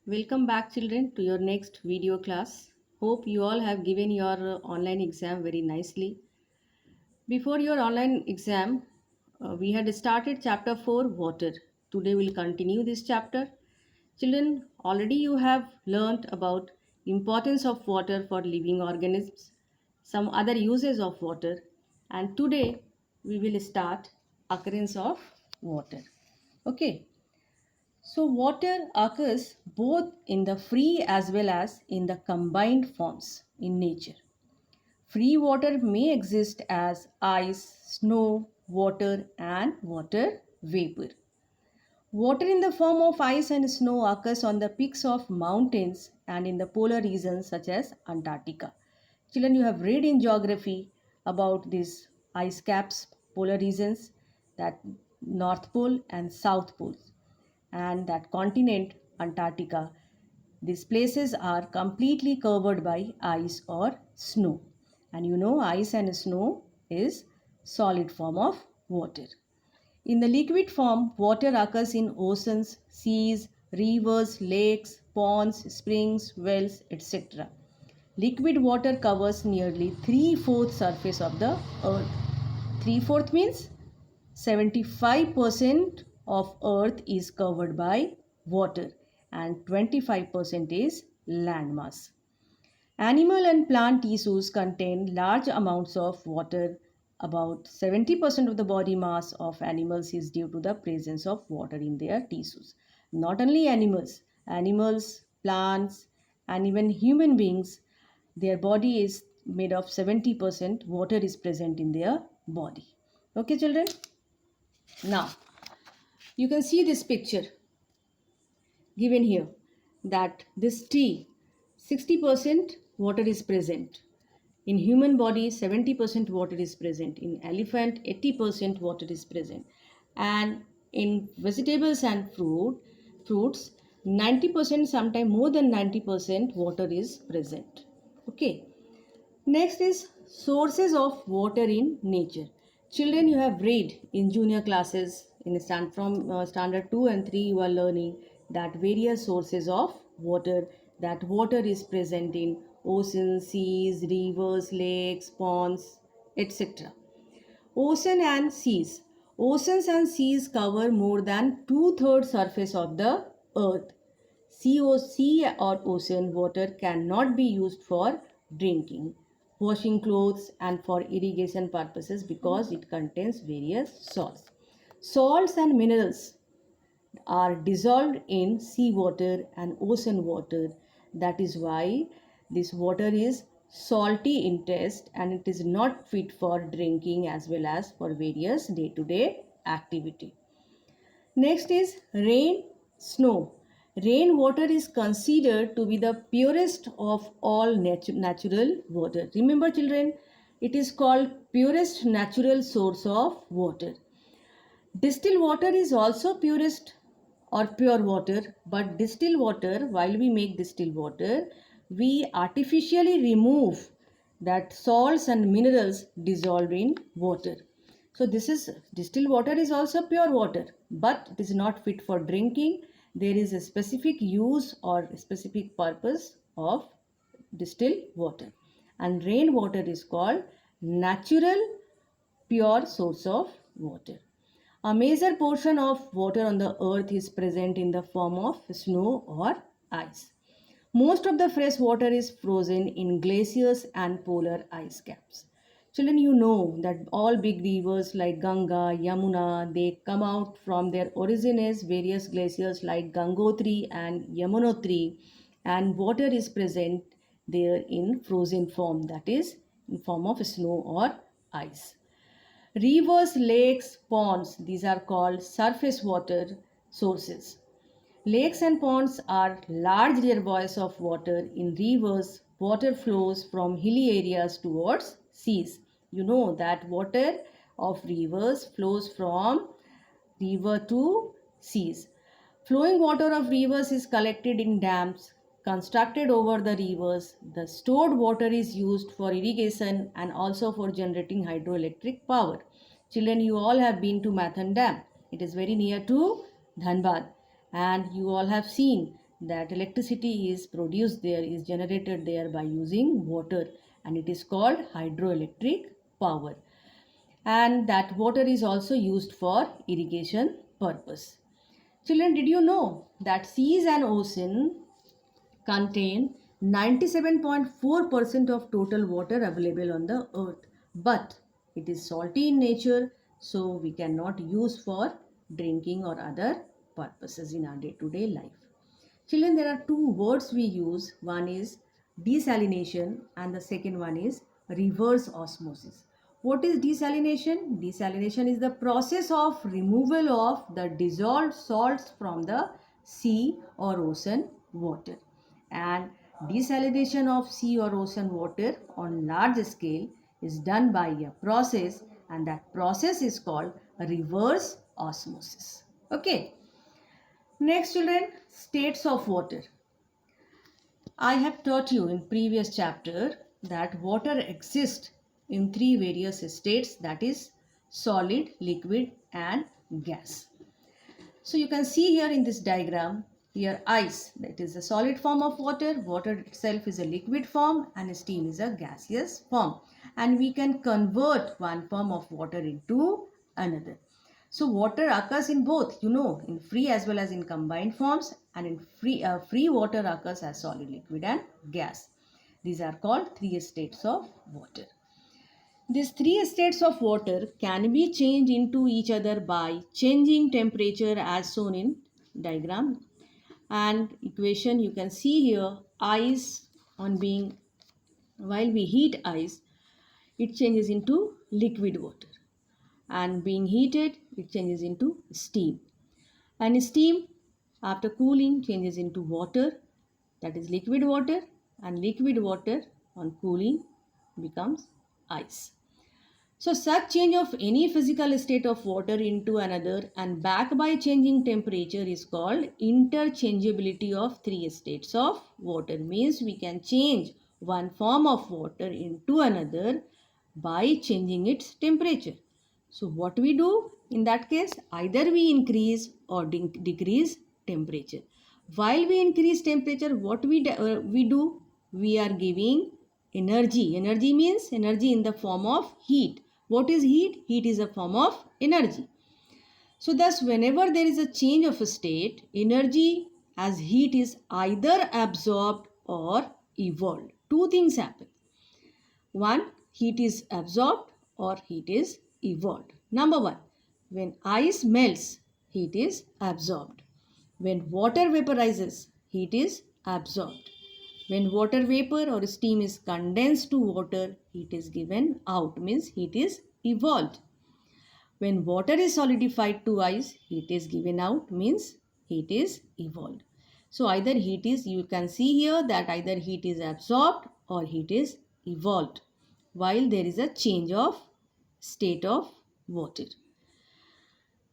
Welcome back, children, to your next video class. Hope you all have given your online exam very nicely. Before your online exam, we had started chapter 4 water. Today we'll continue this chapter. Children, already you have learnt about importance of water for living organisms, some other uses of water, and today we will start occurrence of water. Okay. So, water occurs both in the free as well as in the combined forms in nature. Free water may exist as ice, snow, water, and water vapor. Water in the form of ice and snow occurs on the peaks of mountains and in the polar regions such as Antarctica. Children, you have read in geography about these ice caps, polar regions, that North Pole and South Pole, and that continent, Antarctica. These places are completely covered by ice or snow. And you know, ice and snow is solid form of water. In the liquid form, water occurs in oceans, seas, rivers, lakes, ponds, springs, wells, etc. Liquid water covers nearly 3/4 surface of the earth. 3/4 means 75% of earth is covered by water and 25% is land mass. Animal and plant tissues contain large amounts of water. About 70% of the body mass of animals is due to the presence of water in their tissues. Not only animals, plants, and even human beings, their body is made of 70% water is present in their body. Okay, children? Now, you can see this picture given here that this tree 60% water is present. In human body 70% water is present. In elephant 80% water is present. And in vegetables and fruits 90%, sometimes more than 90% water is present. Okay. Next is sources of water in nature. Children, you have read in junior classes from standard 2 and 3 you are learning that various sources of water, that water is present in oceans, seas, rivers, lakes, ponds, etc. Ocean and seas. Oceans and seas cover more than two-thirds surface of the earth. Sea or ocean water cannot be used for drinking, washing clothes, and for irrigation purposes because it contains various salts. Salts and minerals are dissolved in seawater and ocean water. That is why this water is salty in taste and it is not fit for drinking as well as for various day-to-day activity. Next is rain, snow. Rain water is considered to be the purest of all natural water. Remember, children, it is called purest natural source of water. Distilled water is also purest or pure water, but distilled water, while we make distilled water, we artificially remove that salts and minerals dissolved in water. So this is distilled water is also pure water, but it is not fit for drinking. There is a specific use or specific purpose of distilled water. And rainwater is called natural pure source of water. A major portion of water on the earth is present in the form of snow or ice. Most of the fresh water is frozen in glaciers and polar ice caps. Children, you know that all big rivers like Ganga, Yamuna, they come out from their origin as various glaciers like Gangotri and Yamunotri, and water is present there in frozen form, that is in form of snow or ice. Rivers, lakes, ponds, these are called surface water sources. Lakes and ponds are large reservoirs of water. In rivers, water flows from hilly areas towards seas. You know that water of rivers flows from river to seas. Flowing water of rivers is collected in dams constructed over the rivers. The stored water is used for irrigation and also for generating hydroelectric power. Children, you all have been to Mathan Dam. It is very near to Dhanbad, and you all have seen that electricity is produced there, is generated there by using water, and it is called hydroelectric power. And that water is also used for irrigation purpose. Children, did you know that seas and ocean contain 97.4% of total water available on the earth, but it is salty in nature, so we cannot use for drinking or other purposes in our day-to-day life. Children, there are two words we use. One is desalination and the second one is reverse osmosis. What is desalination? Desalination is the process of removal of the dissolved salts from the sea or ocean water. And desalination of sea or ocean water on large scale is done by a process, and that process is called reverse osmosis. Okay. Next, children, states of water. I have taught you in previous chapter that water exists in three various states, that is solid, liquid and gas. So you can see here in this diagram, here ice, that is a solid form of water, water itself is a liquid form and steam is a gaseous form, and we can convert one form of water into another. So water occurs in both, in free as well as in combined forms, and in free water occurs as solid, liquid and gas. These are called three states of water. These three states of water can be changed into each other by changing temperature as shown in diagram and equation. You can see here ice while we heat ice, it changes into liquid water, and being heated it changes into steam, and steam after cooling changes into water, that is liquid water, and liquid water on cooling becomes ice. So such change of any physical state of water into another and back by changing temperature is called interchangeability of three states of water. Means we can change one form of water into another by changing its temperature. So what we do in that case, either we increase or decrease temperature. While we increase temperature, what we do, we are giving energy. Energy means energy in the form of heat. What is heat? Heat is a form of energy. So thus whenever there is a change of a state, energy as heat is either absorbed or evolved. Two things happen. One, heat is absorbed or heat is evolved. Number one, when ice melts, heat is absorbed. When water vaporizes, heat is absorbed. When water vapor or steam is condensed to water, heat is given out, means heat is evolved. When water is solidified to ice, heat is given out, means heat is evolved. So either heat is, you can see here that either heat is absorbed or heat is evolved while there is a change of state of water.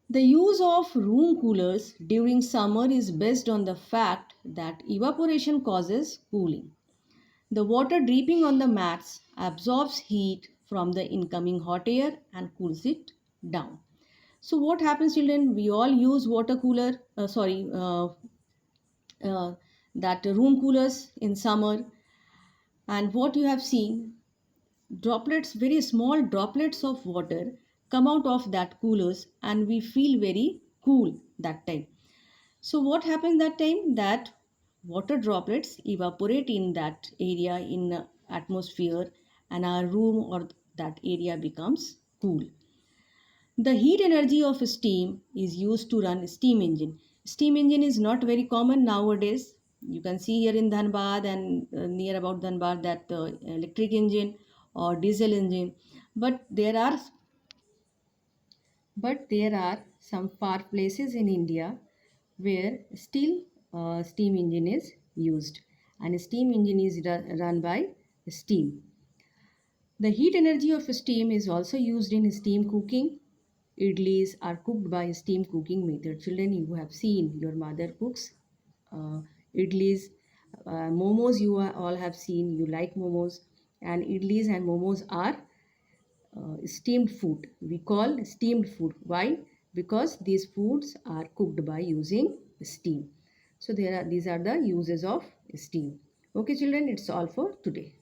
The use of room coolers during summer is based on the fact that evaporation causes cooling. The water dripping on the mats absorbs heat from the incoming hot air and cools it down. So what happens, children? We all use water cooler, that room coolers in summer, and what you have seen, droplets, very small droplets of water come out of that coolers, and we feel very cool that time. So what happens that time? That water droplets evaporate in that area in atmosphere, and our room or that area becomes cool. The heat energy of steam is used to run steam engine. Steam engine is not very common nowadays. You can see here in Dhanbad and near about Dhanbad that electric engine or diesel engine. But there are some far places in India where still steam engine is used, and steam engine is run by steam. The heat energy of steam is also used in steam cooking. Idlis are cooked by steam cooking method. Children, you have seen your mother cooks idlis. Momos you all have seen. You like momos, and idlis and momos are steamed food. We call steamed food. Why? Because these foods are cooked by using steam. So these are the uses of steam. Okay children, it's all for today.